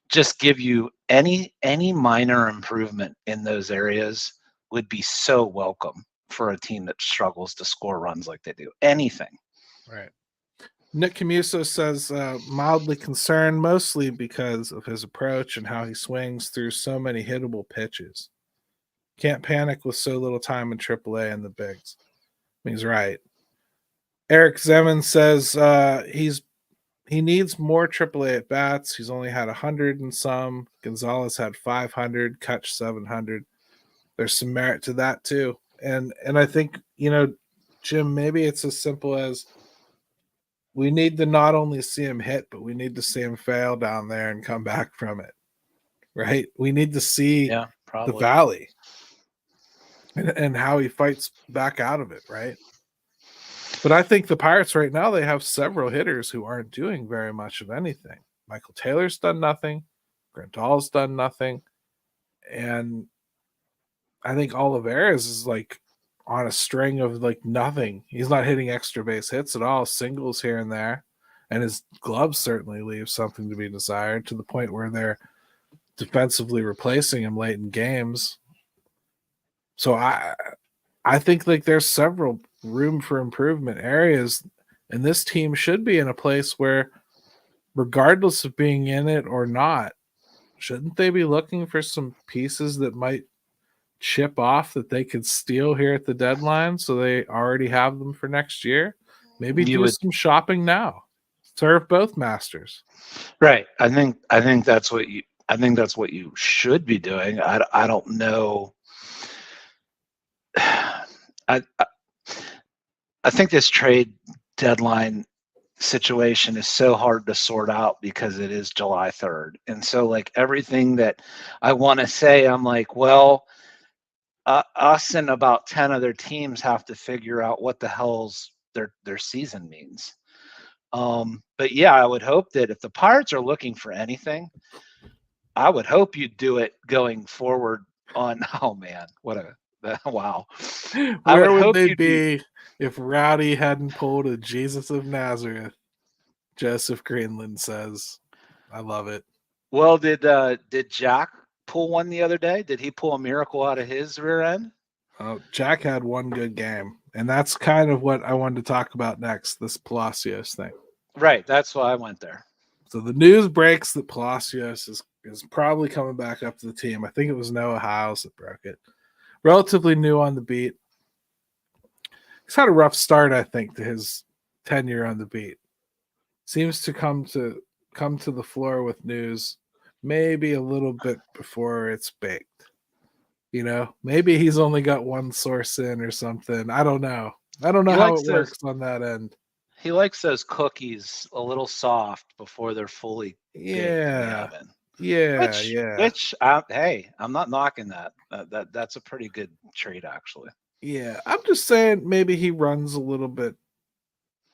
just give you any minor improvement in those areas would be so welcome for a team that struggles to score runs like they do. Anything. Right. Nick Camuso says mildly concerned, mostly because of his approach and how he swings through so many hittable pitches. Can't panic with so little time in AAA and the bigs. He's right. Eric Zeman says he needs more AAA at bats. He's only had 100 and some. Gonzalez had 500, Kutch 700. There's some merit to that too. And I think, Jim, maybe it's as simple as we need to not only see him hit, but we need to see him fail down there and come back from it. Right? We need to see the valley and how he fights back out of it, right? But I think the Pirates right now, they have several hitters who aren't doing very much of anything. Michael Taylor's done nothing. Grandal's done nothing. And I think Olivares is like on a string of like nothing. He's not hitting extra base hits at all, singles here and there. And his gloves certainly leave something to be desired, to the point where they're defensively replacing him late in games. So I think like there's several room for improvement areas, and this team should be in a place where, regardless of being in it or not, shouldn't they be looking for some pieces that might chip off that they could steal here at the deadline, so they already have them for next year? Maybe some shopping now. Serve both masters. Right. I think that's what you should be doing. I don't know. I think this trade deadline situation is so hard to sort out because it is July 3rd. And so like everything that I want to say, I'm like, well, us and about 10 other teams have to figure out what the hell's their season means. But yeah, I would hope that if the Pirates are looking for anything, I would hope you'd do it going forward on, oh man, wow. Where would they be if Rowdy hadn't pulled a Jesus of Nazareth? Joseph Greenland says. I love it. Well, did Jack pull one the other day? Did he pull a miracle out of his rear end? Jack had one good game, and that's kind of what I wanted to talk about next, this Palacios thing. Right, that's why I went there. So the news breaks that Palacios is probably coming back up to the team. I think it was Noah Hiles that broke it. Relatively new on the beat. He's had a rough start, I think, to his tenure on the beat. Seems to come to the floor with news maybe a little bit before it's baked. Maybe he's only got one source in or something. I don't know how it works on that end. He likes those cookies a little soft before they're fully baked in the oven. Which hey, I'm not knocking that. That's a pretty good trait, actually. Yeah, I'm just saying maybe he runs a little bit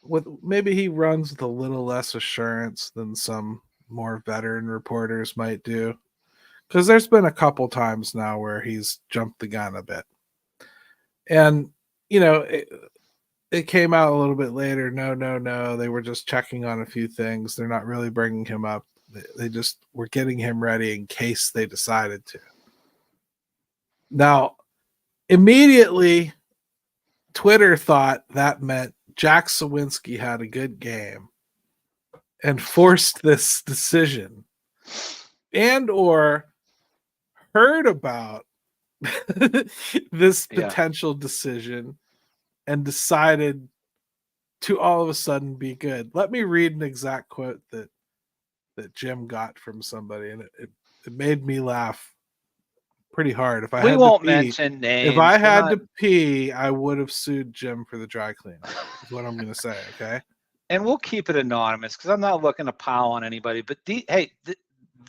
with a little less assurance than some more veteran reporters might do. Because there's been a couple times now where he's jumped the gun a bit. And, it came out a little bit later. No. They were just checking on a few things. They're not really bringing him up. They just were getting him ready in case they decided to. Now, immediately, Twitter thought that meant Jack Sawinski had a good game and forced this decision, and or heard about this potential decision and decided to all of a sudden be good. Let me read an exact quote that Jim got from somebody, and it made me laugh pretty hard. We won't mention names. If I had to pee, I would have sued Jim for the dry cleaning. Is what I'm going to say. Okay. And we'll keep it anonymous because I'm not looking to pile on anybody. But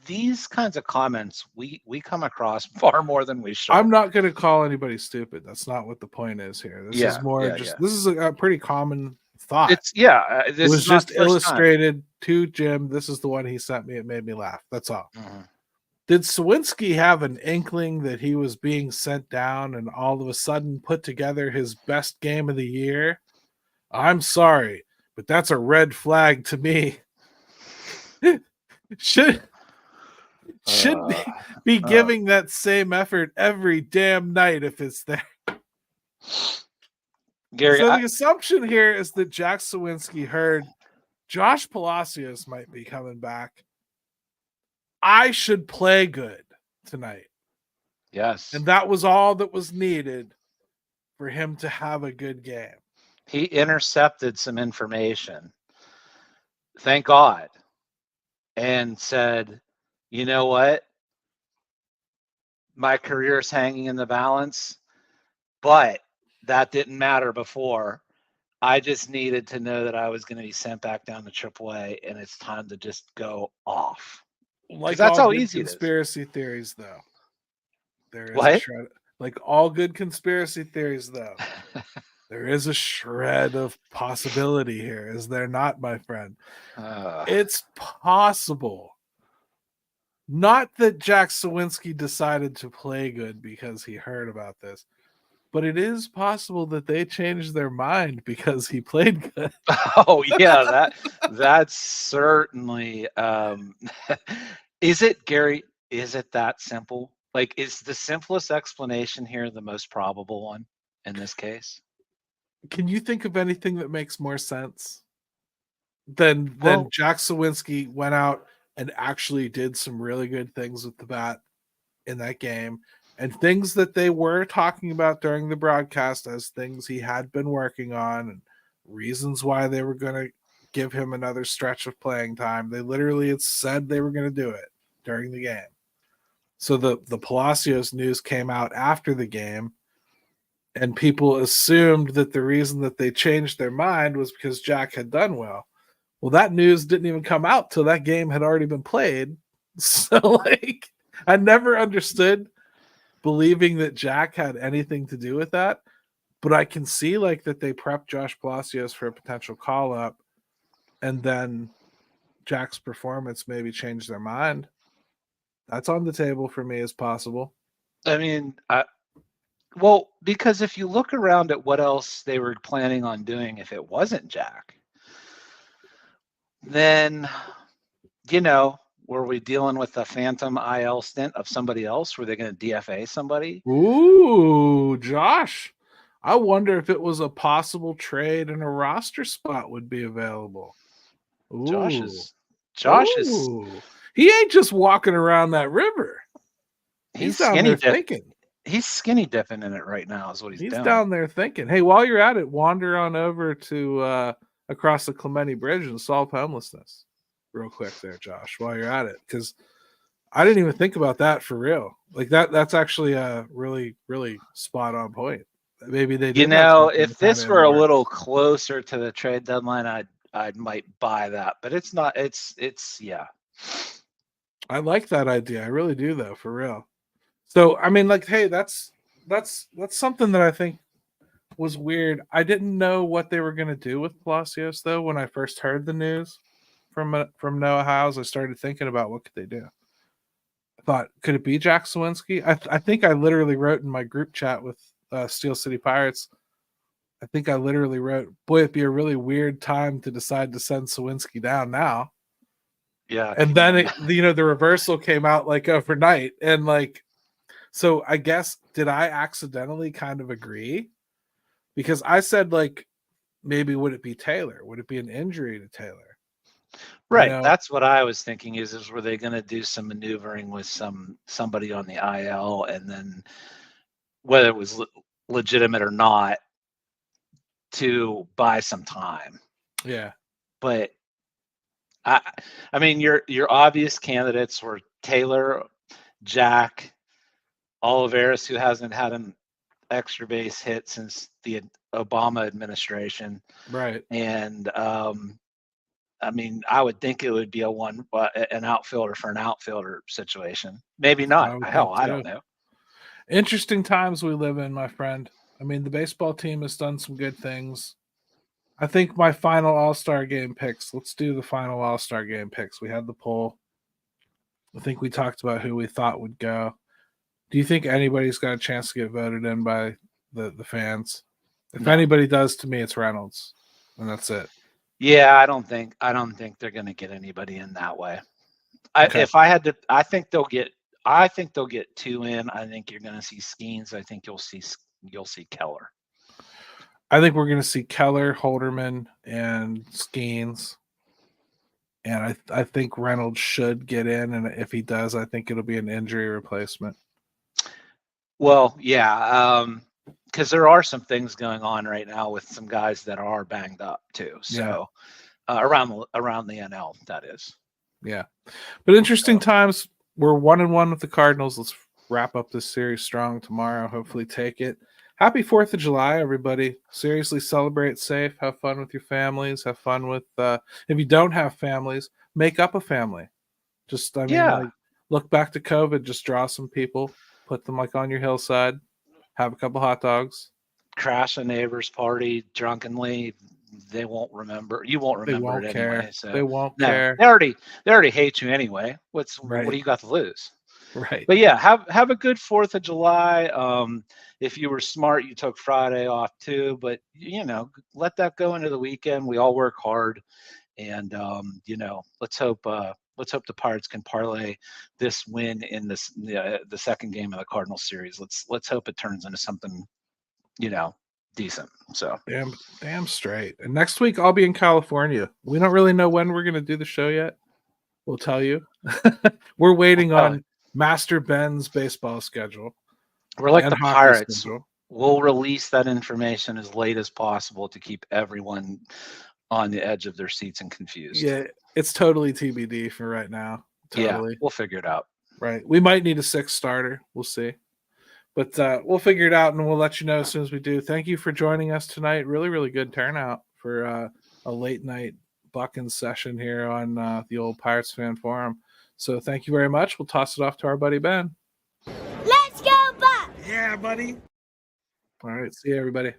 these kinds of comments we come across far more than we should. I'm not going to call anybody stupid. That's not what the point is here. This is more just this is a pretty common thought. This it was is not just illustrated to Jim. This is the one he sent me. It made me laugh. That's all. Mm-hmm. Did Sawinski have an inkling that he was being sent down and all of a sudden put together his best game of the year? I'm sorry, but that's a red flag to me. should be giving that same effort every damn night if it's there. Gary, so the assumption here is that Jack Sawinski heard Josh Palacios might be coming back. I should play good tonight. Yes. And that was all that was needed for him to have a good game. He intercepted some information. Thank God. And said, you know what? My career's hanging in the balance, but that didn't matter before. I just needed to know that I was going to be sent back down to AAA, and it's time to just go off. Like that's all how good easy conspiracy theories, though. There is what? a shred. Like all good conspiracy theories, though, there is a shred of possibility here. Is there not, my friend? It's possible. Not that Jack Sawinski decided to play good because he heard about this, but it is possible that they changed their mind because he played good. Oh yeah, that's certainly. Is it, Gary? Is it that simple? Like, is the simplest explanation here the most probable one in this case? Can you think of anything that makes more sense than Jack Sawinski went out and actually did some really good things with the bat in that game, and things that they were talking about during the broadcast as things he had been working on and reasons why they were going to give him another stretch of playing time. They literally had said they were going to do it during the game. So the Palacios news came out after the game, and people assumed that the reason that they changed their mind was because Jack had done well. Well, that news didn't even come out till that game had already been played. So, like, I never understood believing that Jack had anything to do with that, but I can see, like, that they prepped Josh Palacios for a potential call-up, and then Jack's performance maybe changed their mind. That's on the table for me as possible. I mean, well, because if you look around at what else they were planning on doing if it wasn't Jack, then, were we dealing with a phantom IL stint of somebody else? Were they going to DFA somebody? Ooh, Josh. I wonder if it was a possible trade and a roster spot would be available. Ooh. Josh is. He ain't just walking around that river. He's down there thinking. He's skinny dipping in it right now is what he's doing. He's down there thinking. Hey, while you're at it, wander on over to across the Clementi Bridge and solve homelessness real quick there, Josh, while you're at it. Because I didn't even think about that for real. Like that's actually a really, really spot on point. Maybe they did. If this were a little closer to the trade deadline, I might buy that. But it's not. It's yeah. I like that idea. I really do, though, for real. So, I mean, like, hey, that's something that I think was weird. I didn't know what they were going to do with Palacios, though, when I first heard the news from Noah Hiles. I started thinking about what could they do. I thought, could it be Jack Sawinski? I think I literally wrote in my group chat with Steel City Pirates, I think I literally wrote, boy, it'd be a really weird time to decide to send Sawinski down now. Yeah. And then, the reversal came out like overnight. And like, so I guess, did I accidentally kind of agree? Because I said, like, maybe would it be Taylor? Would it be an injury to Taylor? Right. That's what I was thinking is were they going to do some maneuvering with somebody on the IL, and then whether it was legitimate or not to buy some time. Yeah. But I mean, your obvious candidates were Taylor, Jack, Olivares, who hasn't had an extra base hit since the Obama administration, right? And I mean, I would think it would be an outfielder for an outfielder situation. Maybe not. Hell, I don't know. Interesting times we live in, my friend. I mean, the baseball team has done some good things. I think my final All-Star game picks. Let's do the final All-Star game picks. We had the poll. I think we talked about who we thought would go. Do you think anybody's got a chance to get voted in by the fans? If anybody does, to me, it's Reynolds, and that's it. Yeah, I don't think they're going to get anybody in that way. If I had to, I think they'll get 2 in. I think you're going to see Skeens. I think you'll see Keller. I think we're going to see Keller, Holderman, and Skeens. And I think Reynolds should get in, and if he does, I think it'll be an injury replacement. Well, yeah, because there are some things going on right now with some guys that are banged up too. So around the NL, that is. Yeah, but interesting times. We're 1-1 with the Cardinals. Let's wrap up this series strong tomorrow. Hopefully, take it. Happy 4th of July, everybody. Seriously, celebrate safe. Have fun with your families. Have fun with, if you don't have families, make up a family. Just, like, look back to COVID. Just draw some people, put them like on your hillside, have a couple hot dogs. Crash a neighbor's party drunkenly. They won't remember. You won't remember it anyway. So they won't care. They already hate you anyway. What do you got to lose? Right. But yeah, have a good 4th of July. If you were smart, you took Friday off too. But let that go into the weekend. We all work hard, and let's hope the Pirates can parlay this win in the second game of the Cardinals series. Let's hope it turns into something, decent. So damn straight. And next week I'll be in California. We don't really know when we're going to do the show yet. We'll tell you. We're waiting on Master Ben's baseball schedule. We're like the Pirates. Schedule. We'll release that information as late as possible to keep everyone on the edge of their seats and confused. Yeah, it's totally TBD for right now. Totally. Yeah, we'll figure it out. Right. We might need a 6th starter. We'll see. But we'll figure it out, and we'll let you know as soon as we do. Thank you for joining us tonight. Really, really good turnout for a late night Bucking session here on the old Pirates Fan Forum. So thank you very much. We'll toss it off to our buddy Ben. Let's go, Bucks! Yeah, buddy. All right. See you, everybody.